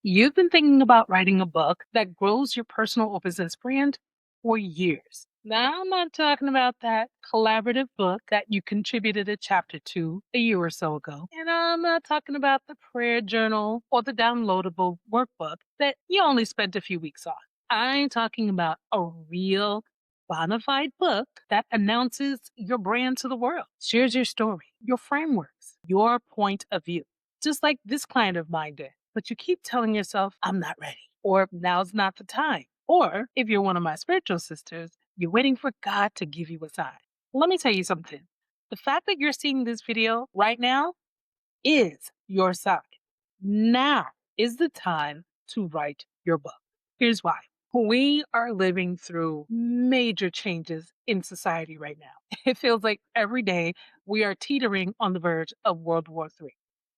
You've been thinking about writing a book that grows your personal or business brand for years. Now, I'm not talking about that collaborative book that you contributed a chapter to a year or so ago. And I'm not talking about the prayer journal or the downloadable workbook that you only spent a few weeks on. I'm talking about a real bona fide book that announces your brand to the world, shares your story, your frameworks, your point of view, just like this client of mine did. But you keep telling yourself, I'm not ready, or now's not the time. Or if you're one of my spiritual sisters, you're waiting for God to give you a sign. Let me tell you something. The fact that you're seeing this video right now is your sign. Now is the time to write your book. Here's why. We are living through major changes in society right now. It feels like every day we are teetering on the verge of World War III.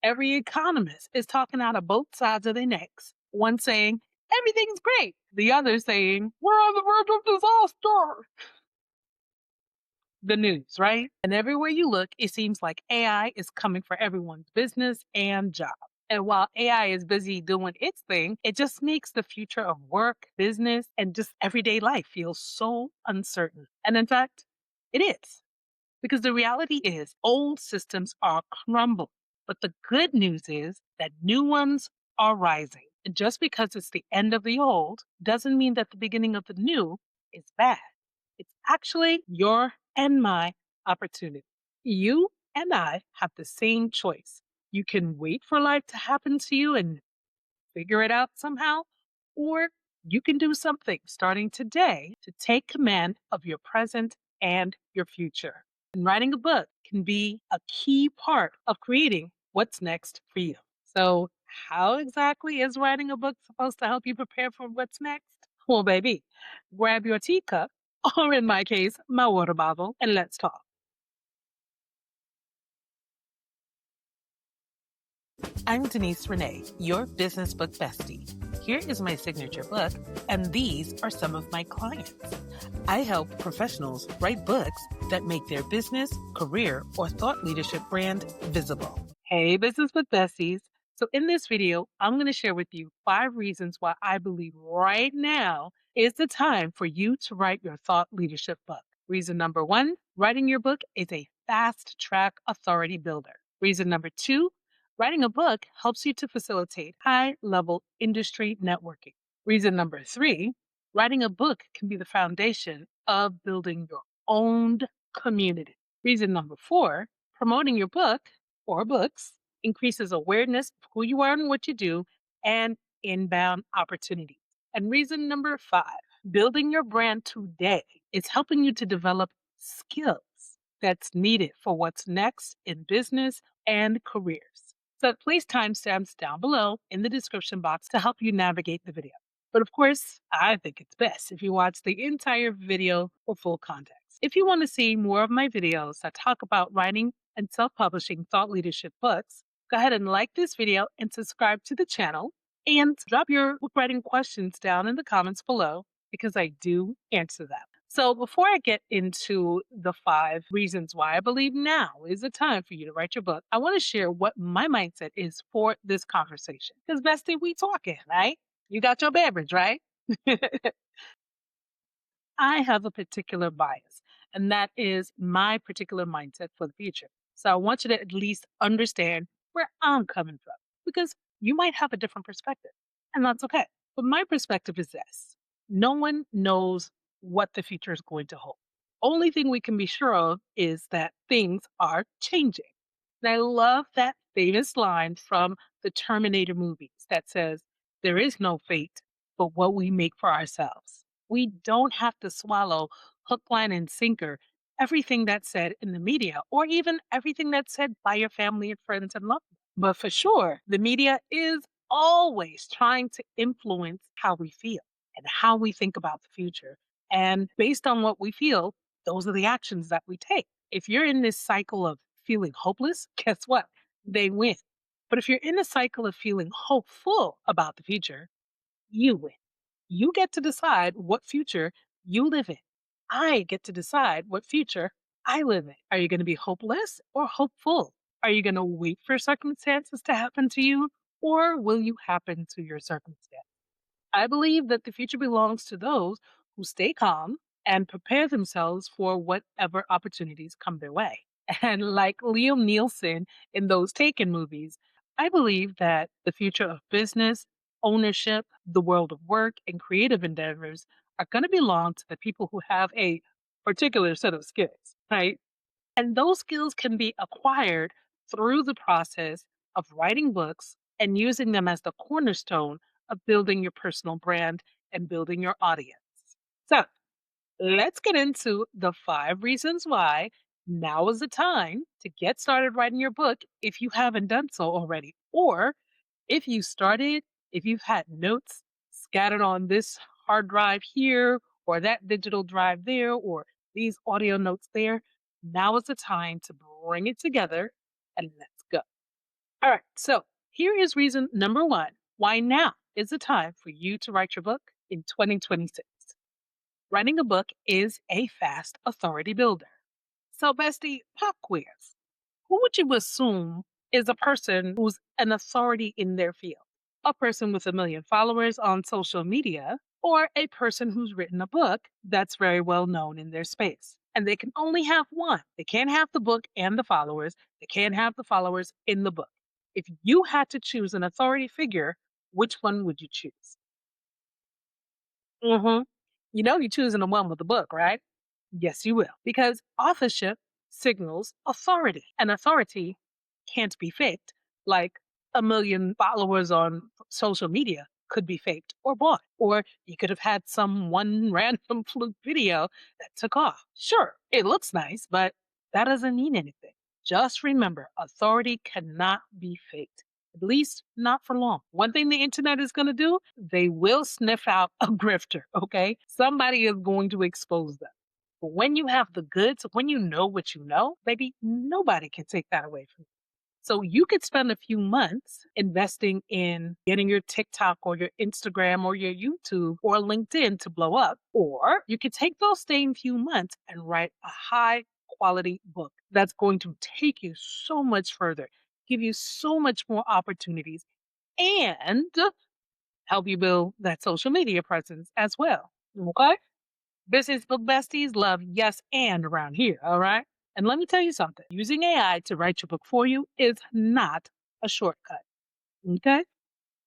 Every economist is talking out of both sides of their necks. One saying, everything's great. The other saying, we're on the verge of disaster. The news, right? And everywhere you look, it seems like AI is coming for everyone's business and job. And while AI is busy doing its thing, it just makes the future of work, business, and just everyday life feel so uncertain. And in fact, it is. Because the reality is, old systems are crumbling. But the good news is that new ones are rising. And just because it's the end of the old doesn't mean that the beginning of the new is bad. It's actually your and my opportunity. You and I have the same choice. You can wait for life to happen to you and figure it out somehow, or you can do something starting today to take command of your present and your future. And writing a book can be a key part of creating what's next for you. So, how exactly is writing a book supposed to help you prepare for what's next? Well, baby, grab your teacup, or in my case, my water bottle, and let's talk. I'm Denise Renee, your business book bestie. Here is my signature book, and these are some of my clients. I help professionals write books that make their business, career, or thought leadership brand visible. Hey, business book besties. So, in this video, I'm going to share with you 5 reasons why I believe right now is the time for you to write your thought leadership book. Reason number 1, writing your book is a fast track authority builder. Reason number 2, writing a book helps you to facilitate high level industry networking. Reason number 3, writing a book can be the foundation of building your own community. Reason number 4, promoting your book or books increases awareness of who you are and what you do and inbound opportunities. And reason number 5, building your brand today is helping you to develop skills that's needed for what's next in business and careers. So place timestamps down below in the description box to help you navigate the video. But of course, I think it's best if you watch the entire video for full context. If you want to see more of my videos that talk about writing and self-publishing thought leadership books, go ahead and like this video and subscribe to the channel and drop your book writing questions down in the comments below because I do answer them. So before I get into the 5 reasons why I believe now is the time for you to write your book, I want to share what my mindset is for this conversation. Because bestie, we talking, right? You got your beverage, right? I have a particular bias, and that is my particular mindset for the future. So I want you to at least understand where I'm coming from because you might have a different perspective, and that's okay. But my perspective is this: no one knows what the future is going to hold. Only thing we can be sure of is that things are changing. And I love that famous line from the Terminator movies that says, there is no fate but what we make for ourselves. We don't have to swallow hook, line, and sinker everything that's said in the media or even everything that's said by your family and friends and loved ones. But for sure, the media is always trying to influence how we feel and how we think about the future. And based on what we feel, those are the actions that we take. If you're in this cycle of feeling hopeless, guess what? They win. But if you're in a cycle of feeling hopeful about the future, you win. You get to decide what future you live in. I get to decide what future I live in. Are you going to be hopeless or hopeful? Are you going to wait for circumstances to happen to you? or will you happen to your circumstance? I believe that the future belongs to those who stay calm and prepare themselves for whatever opportunities come their way. And like Liam Nielsen in those Taken movies, I believe that the future of business, ownership, the world of work, and creative endeavors are going to belong to the people who have a particular set of skills, right? And those skills can be acquired through the process of writing books and using them as the cornerstone of building your personal brand and building your audience. So let's get into the 5 reasons why now is the time to get started writing your book if you haven't done so already. Or if you started, if you've had notes scattered on this hard drive here, or that digital drive there, or these audio notes there, now is the time to bring it together and let's go. All right. So here is reason number one why now is the time for you to write your book in 2026. Writing a book is a fast authority builder. So, bestie, pop quiz. Who would you assume is a person who's an authority in their field? A person with a million followers on social media, or a person who's written a book that's very well known in their space? And they can only have one. They can't have the book and the followers. They can't have the followers in the book. If you had to choose an authority figure, which one would you choose? Hmm. You know you're choosing the one with the book, right? Yes, you will. Because authorship signals authority, and authority can't be faked. Like a million followers on social media could be faked or bought, or you could have had some one random fluke video that took off. Sure, it looks nice, but that doesn't mean anything. Just remember, authority cannot be faked. At least not for long. One thing the internet is going to do, they will sniff out a grifter, okay? Somebody is going to expose them. But when you have the goods, when you know what you know, baby, nobody can take that away from you. So you could spend a few months investing in getting your TikTok or your Instagram or your YouTube or LinkedIn to blow up. Or you could take those same few months and write a high quality book that's going to take you so much further, give you so much more opportunities, and help you build that social media presence as well. Okay? Business book besties love yes and around here, all right? And let me tell you something using AI to write your book for you is not a shortcut, okay?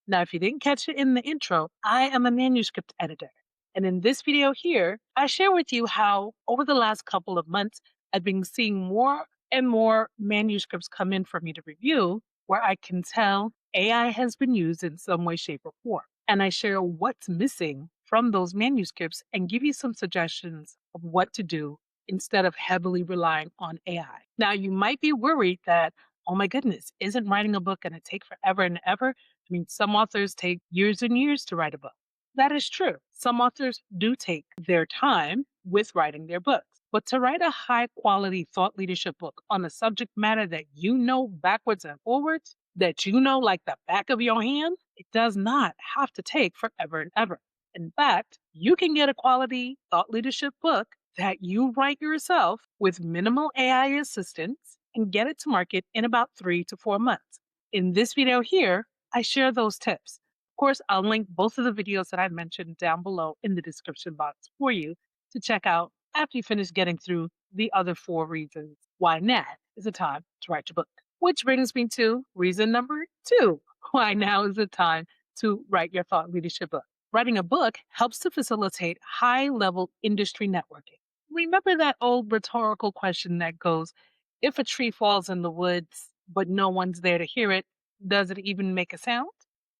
Now, if you didn't catch it in the intro, I am a manuscript editor. And in this video here, I share with you how over the last couple of months, I've been seeing more and more manuscripts come in for me to review where I can tell AI has been used in some way, shape, or form. And I share what's missing from those manuscripts and give you some suggestions of what to do instead of heavily relying on AI. Now, you might be worried that, oh my goodness, isn't writing a book going to take forever and ever? I mean, some authors take years and years to write a book. That is true. Some authors do take their time with writing their books. But to write a high quality thought leadership book on a subject matter that you know backwards and forwards, that you know like the back of your hand, it does not have to take forever and ever. In fact, you can get a quality thought leadership book that you write yourself with minimal AI assistance and get it to market in about 3 to 4 months. In this video here, I share those tips. Of course, I'll link both of the videos that I mentioned down below in the description box for you to check out after you finish getting through the other 4 reasons why now is the time to write your book. Which brings me to reason number 2 why now is the time to write your thought leadership book. Writing a book helps to facilitate high level industry networking. Remember that old rhetorical question that goes, if a tree falls in the woods, but no one's there to hear it, does it even make a sound?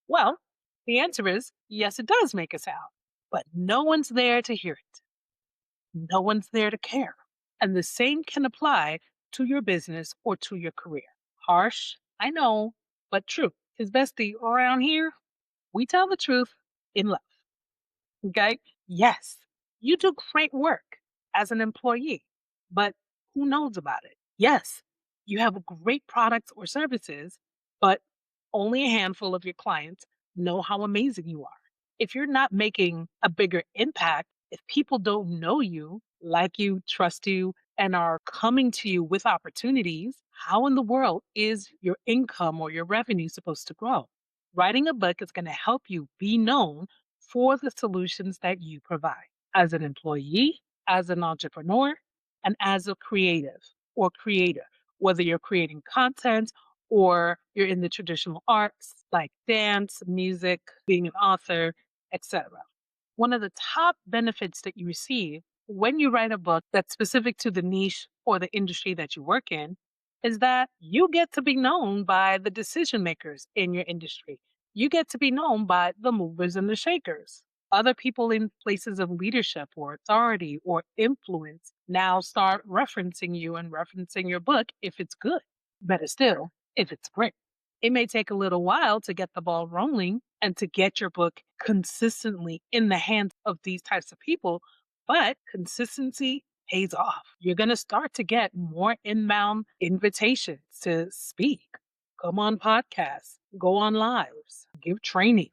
Well, the answer is yes, it does make a sound, but no one's there to hear it. No one's there to care. And the same can apply to your business or to your career. Harsh, I know, but true. Because bestie, around here, we tell the truth in love. Okay? Yes, you do great work as an employee, but who knows about it? Yes, you have great products or services, but only a handful of your clients know how amazing you are. If you're not making a bigger impact, if people don't know you, like you, trust you, and are coming to you with opportunities, how in the world is your income or your revenue supposed to grow? Writing a book is going to help you be known for the solutions that you provide as an employee, as an entrepreneur, and as a creative or creator, whether you're creating content or you're in the traditional arts like dance, music, being an author, etc. One of the top benefits that you receive when you write a book that's specific to the niche or the industry that you work in is that you get to be known by the decision makers in your industry. You get to be known by the movers and the shakers. Other people in places of leadership or authority or influence now start referencing you and referencing your book if it's good. Better still, if it's great. It may take a little while to get the ball rolling and to get your book consistently in the hands of these types of people, but consistency pays off. You're going to start to get more inbound invitations to speak, come on podcasts, go on lives, give trainings.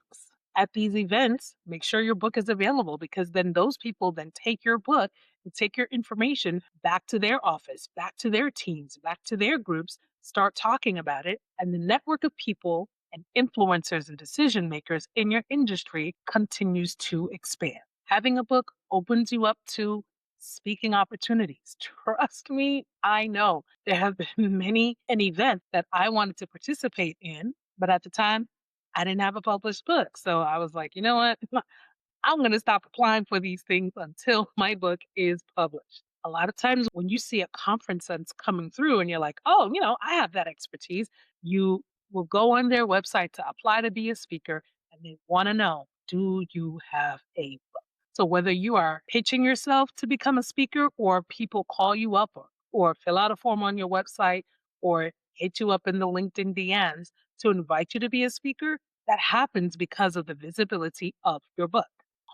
At these events, make sure your book is available because then those people then take your book and take your information back to their office, back to their teams, back to their groups, start talking about it, and the network of people and influencers and decision makers in your industry continues to expand. Having a book opens you up to speaking opportunities. Trust me, I know there have been many an event that I wanted to participate in, but at the time I didn't have a published book. So I was like, you know what? I'm going to stop applying for these things until my book is published. A lot of times when you see a conference that's coming through and you're like, oh, I have that expertise, you will go on their website to apply to be a speaker and they want to know, do you have a book? So whether you are pitching yourself to become a speaker or people call you up or fill out a form on your website or hit you up in the LinkedIn DMs to invite you to be a speaker, that happens because of the visibility of your book.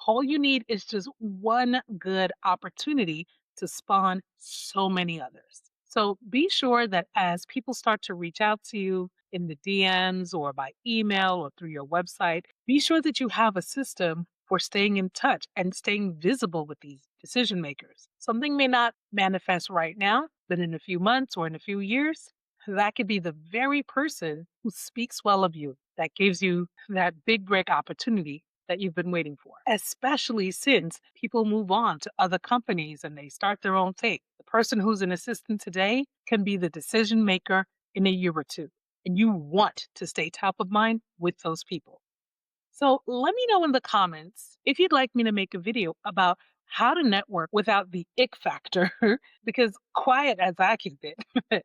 All you need is just one good opportunity to spawn so many others. So be sure that as people start to reach out to you in the DMs or by email or through your website, be sure that you have a system for staying in touch and staying visible with these decision makers. Something may not manifest right now, but in a few months or in a few years, that could be the very person who speaks well of you, that gives you that big break opportunity that you've been waiting for, especially since people move on to other companies and they start their own thing. The person who's an assistant today can be the decision maker in a year or two. And you want to stay top of mind with those people. So let me know in the comments if you'd like me to make a video about how to network without the ick factor, because quiet as I keep it,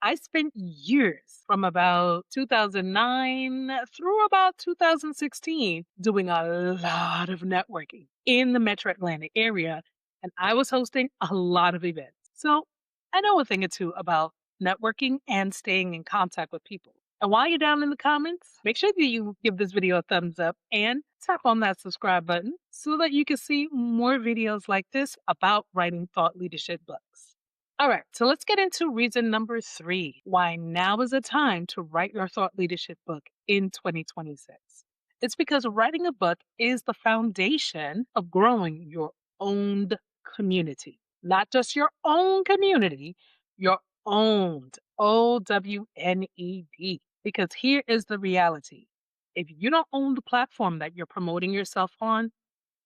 I spent years from about 2009 through about 2016 doing a lot of networking in the Metro Atlanta area, and I was hosting a lot of events. So I know a thing or two about networking and staying in contact with people. And while you're down in the comments, make sure that you give this video a thumbs up and tap on that subscribe button so that you can see more videos like this about writing thought leadership books. All right, so let's get into reason number 3, why now is the time to write your thought leadership book in 2026. It's because writing a book is the foundation of growing your owned community, not just your own community, your owned, OWNED. Because here is the reality: if you don't own the platform that you're promoting yourself on,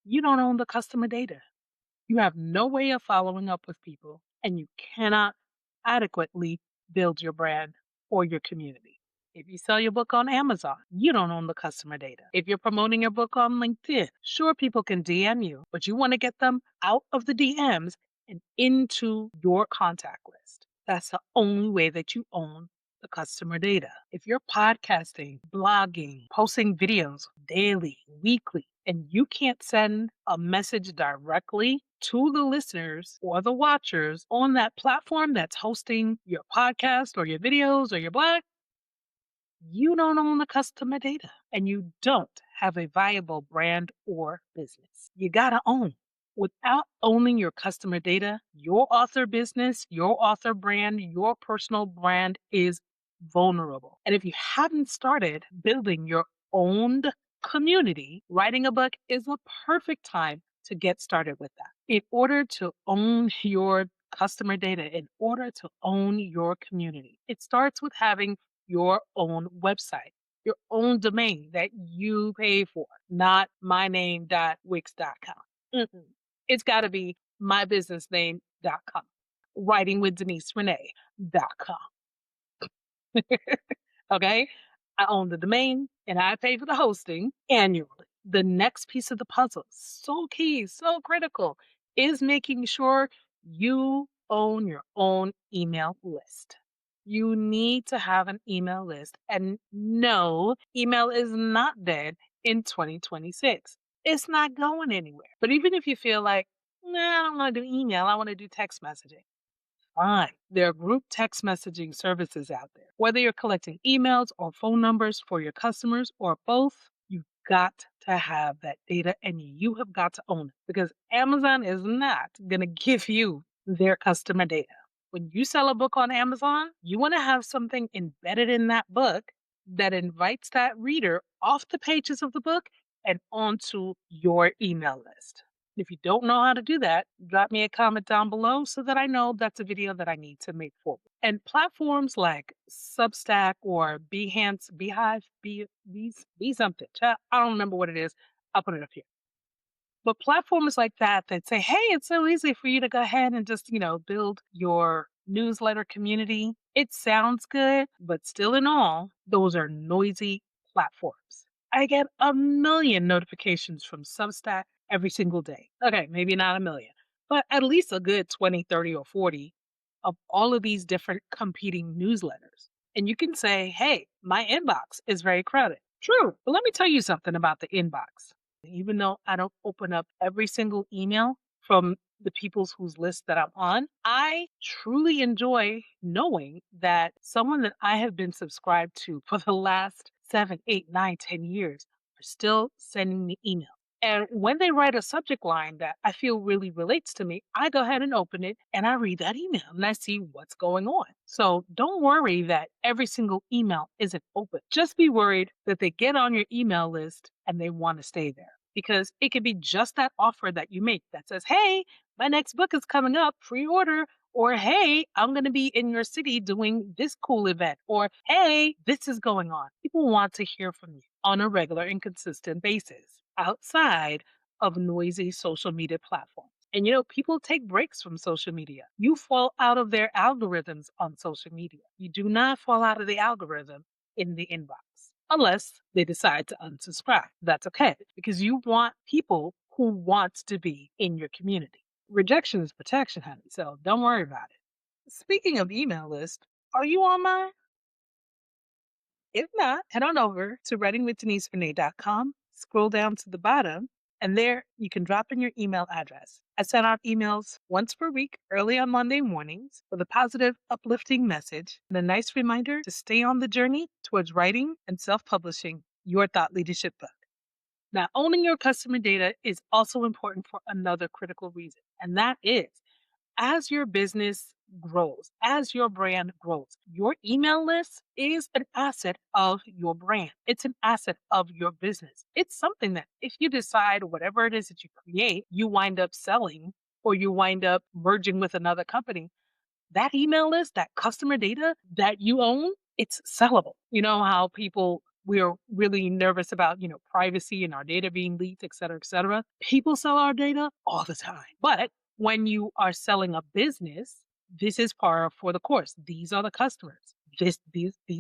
you don't own the customer data. You have no way of following up with people, and you cannot adequately build your brand or your community. If you sell your book on Amazon, you don't own the customer data. If you're promoting your book on LinkedIn, sure, people can DM you, but you want to get them out of the DMs and into your contact list. That's the only way that you own the customer data. If you're podcasting, blogging, posting videos daily, weekly, and you can't send a message directly to the listeners or the watchers on that platform that's hosting your podcast or your videos or your blog, you don't own the customer data and you don't have a viable brand or business. You got to own. Without owning your customer data, your author business, your author brand, your personal brand is vulnerable. And if you haven't started building your owned community, writing a book is a perfect time to get started with that. In order to own your customer data, in order to own your community, it starts with having your own website. your own domain that you pay for, not myname.wix.com. Mm-mm. It's got to be mybusinessname.com, writingwithdeniserenee.com. Okay. I own the domain and I pay for the hosting annually. The next piece of the puzzle, so key, so critical, is making sure you own your own email list. You need to have an email list. And no, email is not dead in 2026. It's not going anywhere. But even if you feel like, nah, I don't want to do email, I want to do text messaging, fine. There are group text messaging services out there. Whether you're collecting emails or phone numbers for your customers or both, you've got to have that data and you have got to own it because Amazon is not going to give you their customer data. When you sell a book on Amazon, you want to have something embedded in that book that invites that reader off the pages of the book and onto your email list. If you don't know how to do that, drop me a comment down below so that I know that's a video that I need to make forward. And platforms like Substack or Behance, Beehive, Be something. I don't remember what it is. I'll put it up here. But platforms like that say, hey, it's so easy for you to go ahead and just, build your newsletter community. It sounds good, but still in all, those are noisy platforms. I get a million notifications from Substack every single day. Okay, maybe not a million, but at least a good 20, 30, or 40 of all of these different competing newsletters. And you can say, hey, my inbox is very crowded. True. But let me tell you something about the inbox. Even though I don't open up every single email from the people's whose list that I'm on, I truly enjoy knowing that someone that I have been subscribed to for the last 7, 8, 9, 10 years are still sending me emails. And when they write a subject line that I feel really relates to me, I go ahead and open it and I read that email and I see what's going on. So don't worry that every single email isn't open. Just be worried that they get on your email list and they want to stay there because it could be just that offer that you make that says, hey, my next book is coming up, pre order. Or, hey, I'm going to be in your city doing this cool event. Or, hey, this is going on. People want to hear from you on a regular and consistent basis outside of noisy social media platforms. And people take breaks from social media. You fall out of their algorithms on social media. You do not fall out of the algorithm in the inbox unless they decide to unsubscribe. That's okay because you want people who want to be in your community. Rejection is protection, honey, so don't worry about it. Speaking of email list, are you on mine? If not, head on over to writingwithdeniserenee.com, scroll down to the bottom, and there you can drop in your email address. I send out emails once per week, early on Monday mornings, with a positive, uplifting message and a nice reminder to stay on the journey towards writing and self-publishing your thought leadership book. Now, owning your customer data is also important for another critical reason, and that is as your business grows, as your brand grows, your email list is an asset of your brand. It's an asset of your business. It's something that if you decide whatever it is that you create, you wind up selling or you wind up merging with another company, that email list, that customer data that you own, it's sellable. You know how we're really nervous about, privacy and our data being leaked, et cetera, et cetera. People sell our data all the time. But when you are selling a business, this is par for the course. These are the customers. These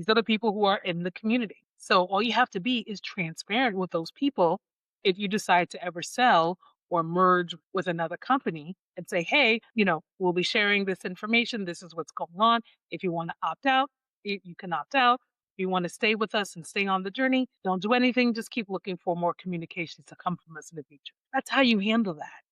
are the people who are in the community. So all you have to be is transparent with those people if you decide to ever sell or merge with another company and say, hey, we'll be sharing this information. This is what's going on. If you want to opt out, you can opt out. If you want to stay with us and stay on the journey, don't do anything. Just keep looking for more communications to come from us in the future. That's how you handle that.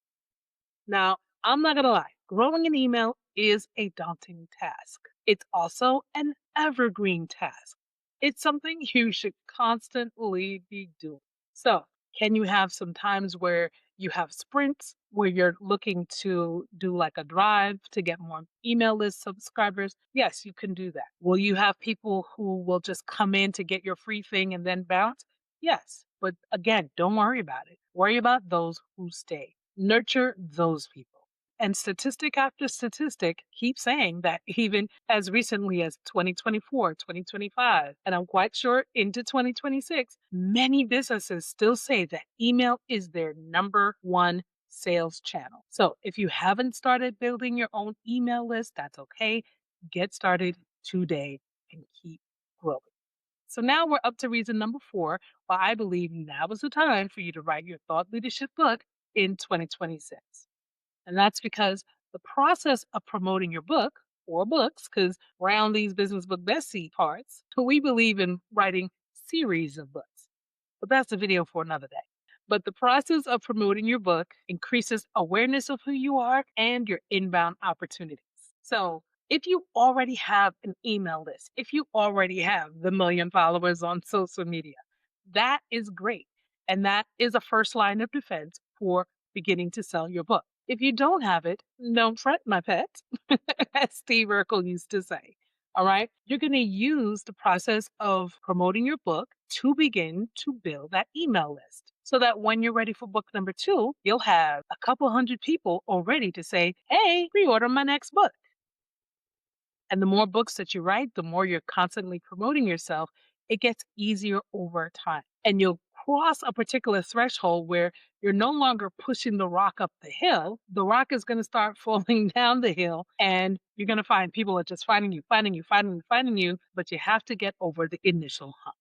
Now, I'm not going to lie, growing an email is a daunting task. It's also an evergreen task. It's something you should constantly be doing. So, can you have some times where you have sprints where you're looking to do like a drive to get more email list subscribers? Yes, you can do that. Will you have people who will just come in to get your free thing and then bounce? Yes. But again, don't worry about it. Worry about those who stay. Nurture those people. And statistic after statistic keeps saying that even as recently as 2024, 2025, and I'm quite sure into 2026, many businesses still say that email is their number one sales channel. So if you haven't started building your own email list, that's okay. Get started today and keep growing. So now we're up to reason number 4, why I believe now is the time for you to write your thought leadership book in 2026. And that's because the process of promoting your book or books, because around these business book bestie parts, we believe in writing series of books. But that's a video for another day. But the process of promoting your book increases awareness of who you are and your inbound opportunities. So if you already have an email list, if you already have the million followers on social media, that is great. And that is a first line of defense for beginning to sell your book. If you don't have it, don't fret, my pet, as Steve Urkel used to say. All right. You're going to use the process of promoting your book to begin to build that email list so that when you're ready for book number 2, you'll have a couple hundred people already to say, hey, pre order my next book. And the more books that you write, the more you're constantly promoting yourself, it gets easier over time. And you'll cross a particular threshold where you're no longer pushing the rock up the hill. The rock is going to start falling down the hill, and you're going to find people are just finding you, finding you, finding you, finding you, but you have to get over the initial hump.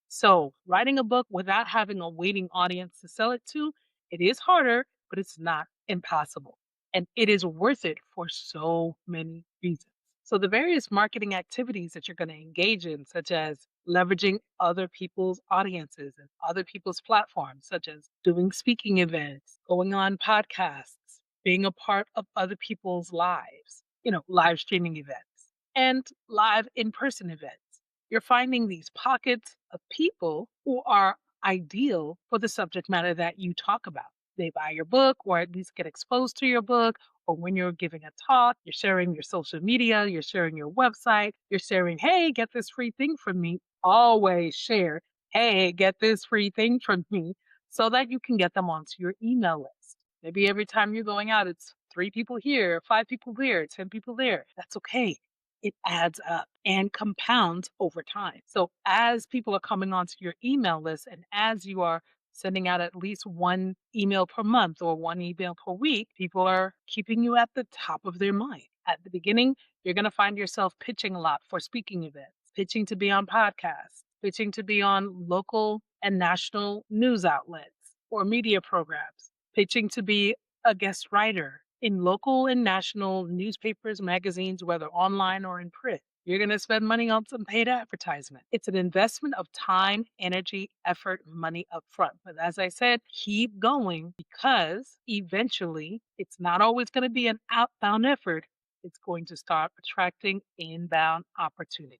So, writing a book without having a waiting audience to sell it to, it is harder, but it's not impossible. And it is worth it for so many reasons. So, the various marketing activities that you're going to engage in, such as leveraging other people's audiences and other people's platforms, such as doing speaking events, going on podcasts, being a part of other people's lives, live streaming events, and live in person events. You're finding these pockets of people who are ideal for the subject matter that you talk about. They buy your book or at least get exposed to your book, or when you're giving a talk, you're sharing your social media, you're sharing your website, you're sharing, hey, get this free thing from me. Always share, hey, get this free thing from me so that you can get them onto your email list. Maybe every time you're going out, it's 3 people here, 5 people there, 10 people there. That's okay. It adds up and compounds over time. So as people are coming onto your email list and as you are sending out at least one email per month or one email per week, people are keeping you at the top of their mind. At the beginning, you're going to find yourself pitching a lot for speaking events, pitching to be on podcasts, pitching to be on local and national news outlets or media programs, pitching to be a guest writer in local and national newspapers, magazines, whether online or in print. You're going to spend money on some paid advertisement. It's an investment of time, energy, effort, money up front. But as I said, keep going because eventually it's not always going to be an outbound effort. It's going to start attracting inbound opportunities.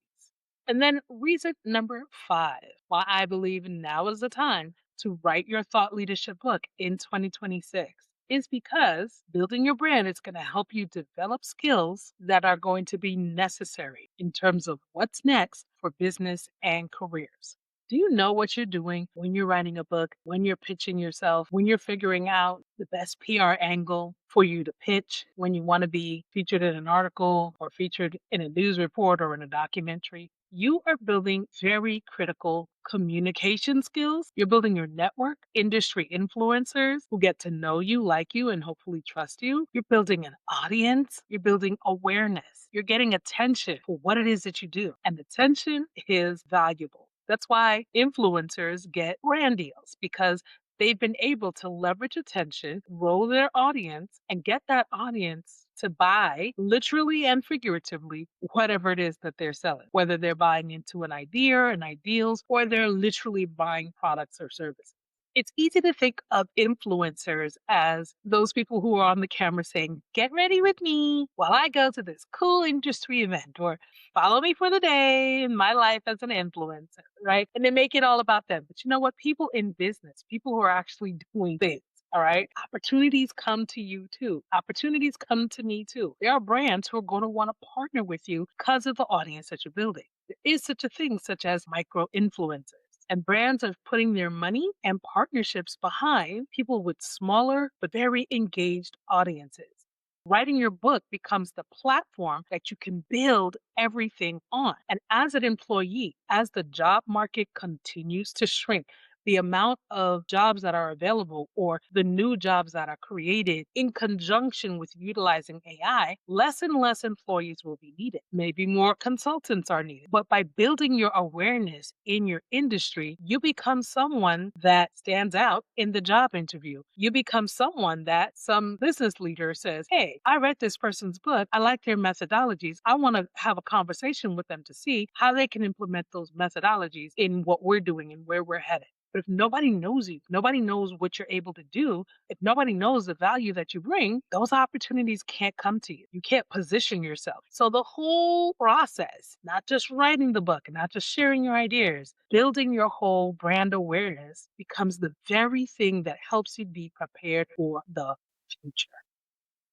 And then reason number 5, why I believe now is the time to write your thought leadership book in 2026 is because building your brand is going to help you develop skills that are going to be necessary in terms of what's next for business and careers. Do you know what you're doing when you're writing a book, when you're pitching yourself, when you're figuring out the best PR angle for you to pitch, when you want to be featured in an article or featured in a news report or in a documentary? You are building very critical communication skills. You're building your network, industry influencers who get to know you, like you, and hopefully trust you. You're building an audience. You're building awareness. You're getting attention for what it is that you do. And attention is valuable. That's why influencers get brand deals because they've been able to leverage attention, grow their audience, and get that audience to buy, literally and figuratively, whatever it is that they're selling, whether they're buying into an idea, an ideals, or they're literally buying products or services. It's easy to think of influencers as those people who are on the camera saying, get ready with me while I go to this cool industry event, or follow me for the day in my life as an influencer, right? And they make it all about them. But you know what? People in business, people who are actually doing things, all right? Opportunities come to you too. Opportunities come to me too. There are brands who are going to want to partner with you because of the audience that you're building. There is such a thing such as micro influencers. And brands are putting their money and partnerships behind people with smaller but very engaged audiences. Writing your book becomes the platform that you can build everything on. And as an employee, as the job market continues to shrink, the amount of jobs that are available or the new jobs that are created in conjunction with utilizing AI, less and less employees will be needed. Maybe more consultants are needed. But by building your awareness in your industry, you become someone that stands out in the job interview. You become someone that some business leader says, hey, I read this person's book. I like their methodologies. I want to have a conversation with them to see how they can implement those methodologies in what we're doing and where we're headed. But if nobody knows you, nobody knows what you're able to do, if nobody knows the value that you bring, those opportunities can't come to you. You can't position yourself. So the whole process, not just writing the book and not just sharing your ideas, building your whole brand awareness becomes the very thing that helps you be prepared for the future.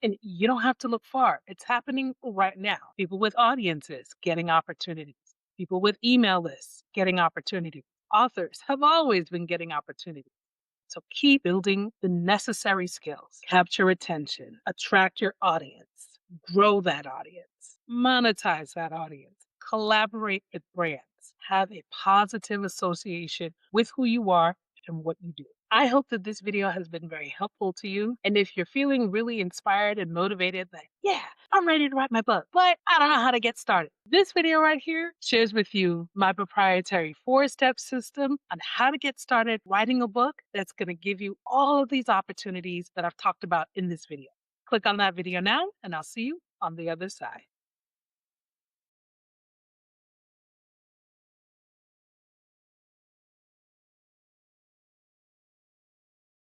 And you don't have to look far. It's happening right now. People with audiences getting opportunities, people with email lists getting opportunities. Authors have always been getting opportunities. So keep building the necessary skills, capture attention, attract your audience, grow that audience, monetize that audience, collaborate with brands, have a positive association with who you are and what you do. I hope that this video has been very helpful to you. And if you're feeling really inspired and motivated, like, yeah, I'm ready to write my book, but I don't know how to get started. This video right here shares with you my proprietary 4-step system on how to get started writing a book that's going to give you all of these opportunities that I've talked about in this video. Click on that video now, and I'll see you on the other side.